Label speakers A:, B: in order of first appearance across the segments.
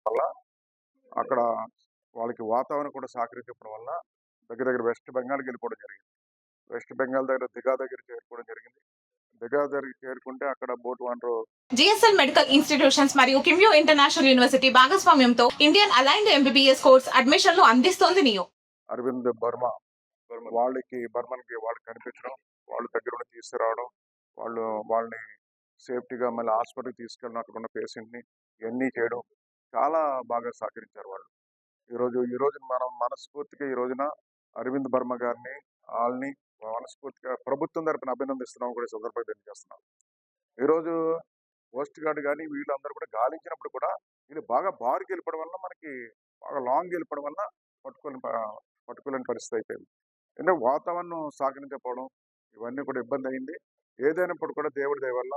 A: వల్ల అక్కడ వాళ్ళకి వాతావరణం కూడా సహకరించడం వల్ల దగ్గర వెస్ట్ బెంగాల్కి వెళ్ళిపోవడం జరిగింది. వెస్ట్ బెంగాల్ దగ్గర దిగా దగ్గర చేరుకోవడం జరిగింది. దిగా దగ్గరికి చేరుకుంటే అక్కడ బోట్ వాండర్
B: జిఎస్ఎల్ మెడికల్ ఇన్స్టిట్యూషన్స్ మరియు కిమ్యూ ఇంటర్నేషనల్ యూనివర్సిటీ భాగస్వామ్యంతో ఇండియన్ అలైన్డ్ ఎంబీబీఎస్ కోర్స్ అడ్మిషన్లు అందిస్తోంది నియో.
A: అరవింద్ బర్మా వాళ్ళకి కనిపించడం, వాళ్ళు దగ్గరుండి తీసుకురావడం, వాళ్ళని సేఫ్టీగా మళ్ళీ హాస్పిటల్కి తీసుకెళ్ళడం, అక్కడ ఉన్న పేషెంట్ని ఇవన్నీ చేయడం చాలా బాగా సహకరించారు వాళ్ళు. ఈ రోజు మనం మనస్ఫూర్తిగా ఈ రోజున అరవింద్ బర్మ గారిని వాళ్ళని మనస్ఫూర్తిగా ప్రభుత్వం తరపున అభినందిస్తున్నాం కూడా ఈ సందర్భంగా తెలియజేస్తున్నాం. ఈరోజు పోస్ట్ గార్డ్ కానీ వీళ్ళందరూ కూడా గాలించినప్పుడు కూడా వీళ్ళు బాగా బారుకి వెళ్ళిపోవడం వల్ల మనకి బాగా లాంగ్ వెళ్ళిపోవడం వల్ల పట్టుకోలేని పరిస్థితి అయిపోయింది. ఎందుకంటే వాతావరణం సహకరించకపోవడం ఇవన్నీ కూడా ఇబ్బంది అయింది. ఏదైనప్పుడు కూడా దేవుడి దయ వల్ల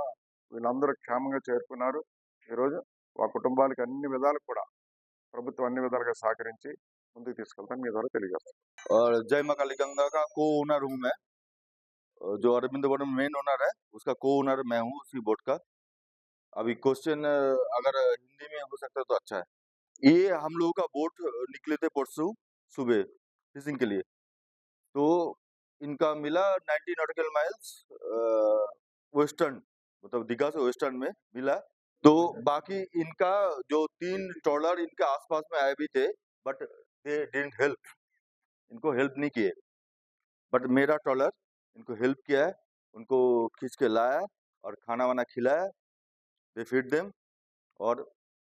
A: వీళ్ళందరూ క్షేమంగా చేరుకున్నారు. ఈరోజు ఆ కుటుంబాలకు అన్ని విధాలకు కూడా ప్రభుత్వం అన్ని విధాలుగా సహకరించి ముందుకు తీసుకెళ్తాను. మీ ద్వారా తెలియజేస్తాను.
C: और जय मां काली गंगा का को ओनर हूँ मैं। जो अरविंद वर्मा मेन ओनर है उसका को ओनर मैं हूँ उसी बोट का। अभी क्वेश्चन अगर हिंदी में हो सकता है तो अच्छा है। ये हम लोगों का बोट निकले थे परसों सुबह फिशिंग के लिए, तो इनका मिला 90 नॉटिकल माइल्स वेस्टर्न, मतलब दीघा से वेस्टर्न में मिला। तो बाकी इनका जो 3 ट्रॉलर इनके आसपास में आए भी थे, बट दे डिडंट हेल्प, इनको हेल्प नहीं किए। बट मेरा ट्रॉलर इनको हेल्प किया है, उनको खींच के लाया और खाना वाना खिलाया, दे फीड देम, और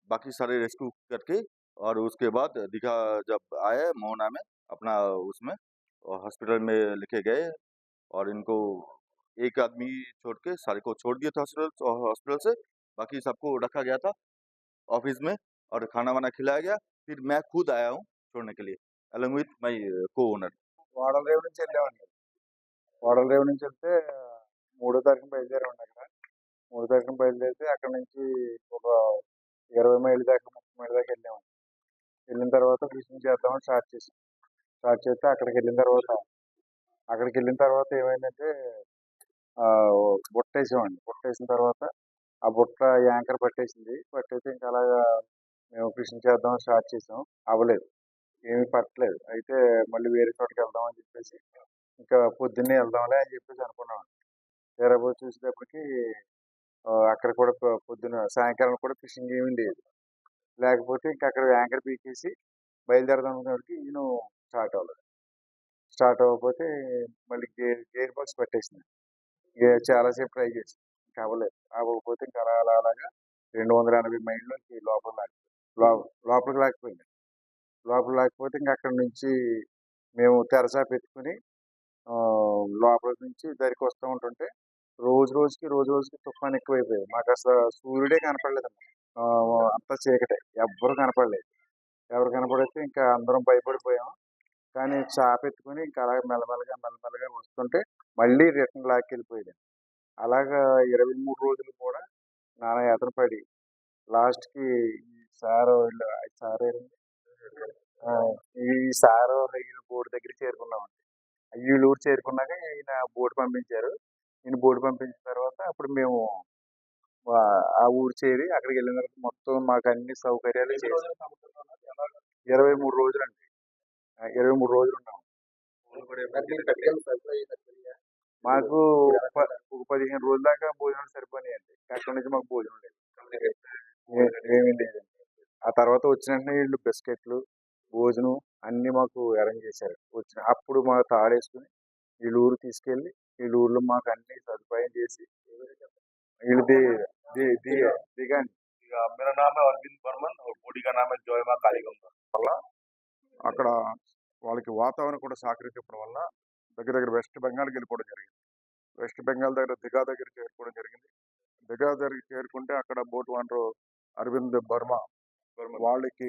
C: बाकी सारे रेस्क्यू करके और उसके बाद दीघा जब आए मोहना में अपना उसमें हॉस्पिटल में लेके गए, और इनको एक आदमी छोड़ के सारे को छोड़ दिया था हॉस्पिटल से, बाकी सबको रखा गया था ऑफिस में और खाना वाना खिलाया गया। फिर मैं खुद आया हूँ छोड़ने के लिए अलॉन्ग विथ माई को ओनर।
D: వాడలరేవు నుంచి వెళ్ళామండి. వాడలరేవు నుంచి వెళ్తే 3వ తారీఖున బయలుదేరామండి. అక్కడ 3వ తారీఖున బయలుదేరితే అక్కడ నుంచి ఒక 20 మైళ్ళ దాకా 30 మైళ్ళ దాకా వెళ్ళామండి. వెళ్ళిన తర్వాత ఫిషింగ్ చేద్దామని స్టార్ట్ చేస్తే అక్కడికి వెళ్ళిన తర్వాత ఏమైందంటే బుట్ట వేసామండి. బుట్ట వేసిన తర్వాత ఆ బుట్ట యాంకర్ పట్టేసి ఇంకా అలాగా మేము ఫిషింగ్ చేద్దామని స్టార్ట్ చేసాం. అవ్వలేదు, ఏమీ పట్టలేదు. అయితే మళ్ళీ వేరే చోటుకి వెళ్దాం అని చెప్పేసి ఇంకా పొద్దున్నే వెళ్దాంలే అని చెప్పేసి అనుకున్నాం. తీరా పోయి చూసేటప్పటికి అక్కడ కూడా పొద్దున సాయంకాలం కూడా ఫిషింగ్ ఏమీ లేదు. లేకపోతే ఇంకా అక్కడ యాంకర్ పీకేసి బయలుదేరదాం అనుకునేసరికి ఈయన స్టార్ట్ అవ్వకపోతే మళ్ళీ గేర్ బాక్స్ పట్టేసింది. చాలాసేపు ట్రై చేసి ఇంకా అవ్వకపోతే ఇంకా అలాగా 280 మైళ్ళకి లోపలికి లాకపోతే ఇంకా అక్కడ నుంచి మేము తెరచాప ఎత్తుకుని లోపల నుంచి దరికి వస్తూ ఉంటుంటే రోజు రోజుకి తుఫాన్ ఎక్కువైపోయింది. మాకు అసలు సూర్యుడే కనపడలేదు. అంతా చీకటే, ఎవరు కనపడితే ఇంకా అందరం భయపడిపోయాం. కానీ చాప ఎత్తుకుని ఇంకా అలాగే మెల్లమెల్లగా వస్తుంటే మళ్ళీ రిటర్న్ లాక్కెళ్ళిపోయింది. అలాగా 23 రోజులు కూడా నానా యాతన పడి లాస్ట్కి ఈ సారు బోర్డు దగ్గర చేరుకున్నామండి. వీళ్ళు ఊరు చేరుకున్నాక ఈయన బోర్డు పంపించారు. ఈయన బోర్డు పంపించిన తర్వాత అప్పుడు మేము ఆ ఊరు చేరి అక్కడికి వెళ్ళిన తర్వాత మొత్తం మాకు అన్ని సౌకర్యాలు చేసి 23 రోజులండి. 23 రోజులు ఉన్నాము. మాకు ఒక 15 రోజుల దాకా భోజనాలు సరిపోయినాయండి. అక్కడి నుంచి మాకు భోజనం లేదు, ఏమీ లేదండి. ఆ తర్వాత వచ్చిన వెంటనే వీళ్ళు బిస్కెట్లు, భోజనం అన్ని మాకు అరేంజ్ చేశారు. అప్పుడు మా తాడేసుకుని వీళ్ళ ఊరు తీసుకెళ్ళి వీళ్ళ ఊర్లో మాకు అన్ని సదుపాయం చేసి వీళ్ళు దిగండి.
C: मेरा नाम है अरविंद बर्मन और बॉडी का नाम है जय मां काली गंगा।
A: వల్ల అక్కడ వాళ్ళకి వాతావరణం కూడా సహకరించడం వల్ల దగ్గర వెస్ట్ బెంగాల్కి వెళ్ళిపోవడం జరిగింది. వెస్ట్ బెంగాల్ దగ్గర దిగా దగ్గర చేరుకోవడం జరిగింది. దిగా దగ్గరికి చేరుకుంటే అక్కడ బోట్ వాండర్ అరవింద్ వాళ్ళకి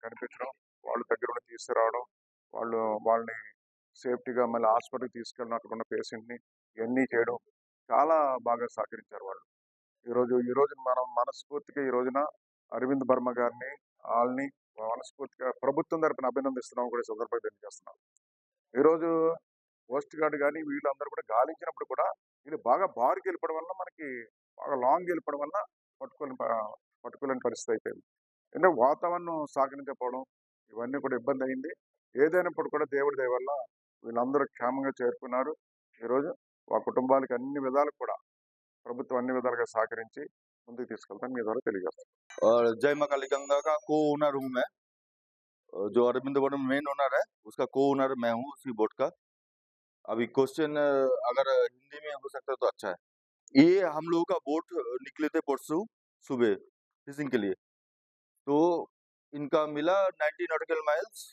A: కనిపించడం, వాళ్ళు దగ్గరుండి తీసుకురావడం, వాళ్ళని సేఫ్టీగా మళ్ళీ హాస్పిటల్కి తీసుకెళ్ళడం, అక్కడ ఉన్న పేషెంట్ని ఇవన్నీ చేయడం చాలా బాగా సహకరించారు వాళ్ళు. ఈరోజు మనం మనస్ఫూర్తిగా ఈ రోజున అరవింద్ బర్మ గారిని వాళ్ళని మనస్ఫూర్తిగా ప్రభుత్వం తరపున అభినందిస్తున్నాం కూడా ఈ సందర్భంగా తెలియజేస్తున్నాం. ఈరోజు పోస్ట్ గార్డ్ కానీ వీళ్ళందరూ కూడా గాలించినప్పుడు కూడా వీళ్ళు బాగా బారుకి వెళ్ళిపోవడం వల్ల మనకి బాగా లాంగ్ వెళ్ళిపోవడం వల్ల పట్టుకోలేని పరిస్థితి అయిపోయింది. అంటే వాతావరణం సహకరించకపోవడం ఇవన్నీ కూడా ఇబ్బంది అయింది. ఏదైనప్పుడు కూడా దేవుడి దయ వల్ల వీళ్ళందరూ క్షేమంగా చేరుకున్నారు. ఈరోజు ఆ కుటుంబాలకి అన్ని విధాలకు కూడా ప్రభుత్వం అన్ని విధాలుగా సహకరించి ముందుకు తీసుకెళ్తాను. మీ ద్వారా తెలియజేస్తాను.
C: और जय माँ काली गंगा का को ओनर हूँ मैं। जो अरविंद वनम मेन ओनर है उसका को ओनर मैं हूँ उसी बोट का। अभी क्वेश्चन अगर हिंदी में हो सकता तो अच्छा है। ये हम लोगों का बोट निकले थे परसों सुबह फिशिंग के लिए, तो इनका मिला 90 नॉटिकल माइल्स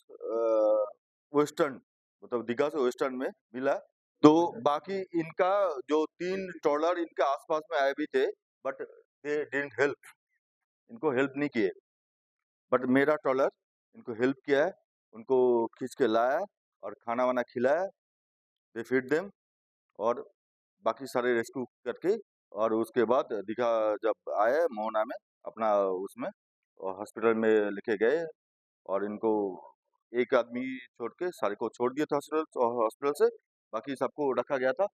C: वेस्टर्न, मतलब दीघा से वेस्टर्न में मिला। तो बाकी इनका जो 3 ट्रॉलर इनके आसपास में आए भी थे, बट दे डिडंट हेल्प, इनको हेल्प नहीं किए। बट मेरा ट्रॉलर इनको हेल्प किया है, उनको खींच के लाया और खाना वाना खिलाया, दे फीड देम, और बाकी सारे रेस्क्यू करके और उसके बाद दीघा जब आए मोहना में अपना उसमें हॉस्पिटल में लेके गए, और इनको एक आदमी छोड़ के सारे को छोड़ दिया था हॉस्पिटल से, बाकी सबको रखा गया था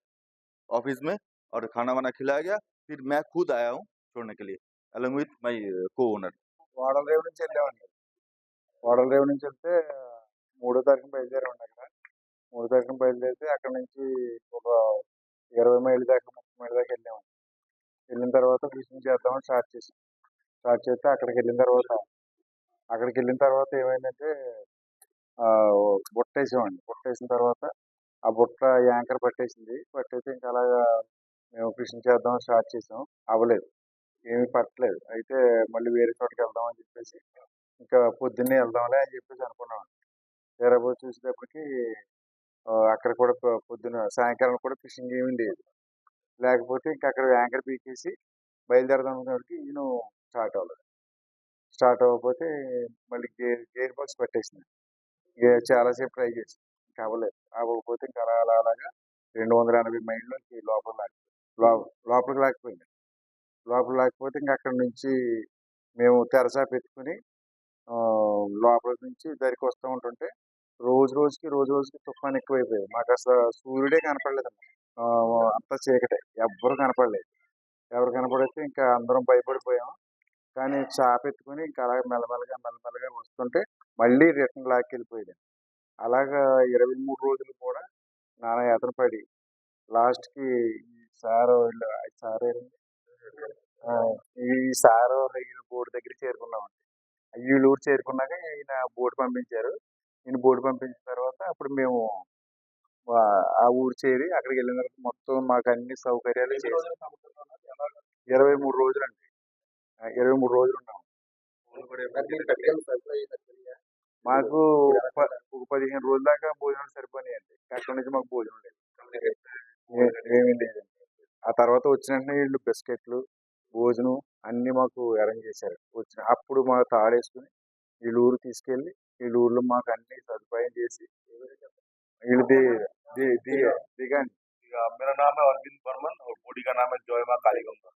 C: ऑफिस में और खाना वाना खिलाया गया। फिर मैं खुद आया हूँ छोड़ने के लिए अलॉन्ग विथ माय को ओनर।
D: వాడలరేవు నుంచి వెళ్ళామండి. వాడలరేవు నుంచి వెళ్తే 3వ తారీఖున బయలుదేరామండి అక్కడ. 3వ తారీఖున బయలుదేరితే అక్కడ నుంచి ఒక 20 మైళ్ళ దాకా 30 మైళ్ళ దాకా వెళ్ళామండి. వెళ్ళిన తర్వాత ఫిషింగ్ చేద్దామని స్టార్ట్ చేసాం. స్టార్ట్ చేస్తే అక్కడికి వెళ్ళిన తర్వాత ఏమైందంటే బుట్ట వేసామండి. బుట్ట వేసిన తర్వాత ఆ బుట్ట యాంకర్ పట్టేసింది. పట్టేసి ఇంకా అలాగా మేము ఫిషింగ్ చేద్దామని స్టార్ట్ చేసాం. అవ్వలేదు, ఏమీ పట్టలేదు. అయితే మళ్ళీ వేరే చోటుకి వెళ్దాం అని చెప్పేసి ఇంకా పొద్దున్నే వెళ్దాంలే అని చెప్పేసి అనుకున్నాం. తీరా పోయి చూసేటప్పటికి అక్కడ కూడా పొద్దున సాయంకాలం కూడా ఫిషింగ్ ఏమీ లేదు. లేకపోతే ఇంకా అక్కడ యాంకర్ పీకేసి బయలుదేరదాం అనుకునేసరికి ఈయన స్టార్ట్ అవ్వలేదు. స్టార్ట్ అవ్వకపోతే మళ్ళీ గేర్ బాక్స్ పట్టేసింది. చాలాసేపు ట్రై చేసి ఇంకా అవ్వకపోతే ఇంకా అలాగా 280 మైళ్ళకి లోపలికి లాగిపోయింది. లోపల లేకపోతే ఇంకా అక్కడ నుంచి మేము తెరచాప ఎత్తుకుని లోపల నుంచి దరికి వస్తూ ఉంటుంటే రోజు రోజుకి తుఫాన్ ఎక్కువైపోయింది. మాకు అసలు సూర్యుడే కనపడలేదు. అంతా చీకటే, ఎవ్వరు కనపడలేదు. ఎవరు కనపడితే ఇంకా అందరం భయపడిపోయాం. కానీ చాప ఎత్తుకుని ఇంకా అలాగే మెల్లమెల్లగా వస్తుంటే మళ్ళీ రిటర్న్ లాక్కెళ్ళిపోయింది. అలాగా 23 రోజులు కూడా నానా యాతన పడి లాస్ట్కి ఈ సారు వీళ్ళ బోర్డు దగ్గర చేరుకున్నామండి. వీళ్ళ ఊరు చేరుకున్నాక ఈయన బోర్డు పంపించారు. ఈయన బోర్డు పంపించిన తర్వాత అప్పుడు మేము ఆ ఊరు చేరి అక్కడికి వెళ్ళిన తర్వాత మొత్తం మాకు అన్ని సౌకర్యాలు చేసి 23 రోజులండి. 23 రోజులు ఉన్నాం. మాకు ఒక 15 రోజుల దాకా భోజనాలు సరిపోయినాయండి. అక్కడి నుంచి మాకు భోజనం లేదు, ఏమీ లేదండి. ఆ తర్వాత వచ్చిన వెంటనే వీళ్ళు బిస్కెట్లు, భోజనం అన్ని మాకు అరేంజ్ చేశారు. అప్పుడు మా తాడేసుకుని వీళ్ళ ఊరు తీసుకెళ్ళి వీళ్ళ ఊర్లో మాకు అన్ని సదుపాయం చేసి వీళ్ళు దిగాండి.
E: मेरा नाम है अरविंद बर्मन और बॉडी का नाम है जय माँ काली गंगा।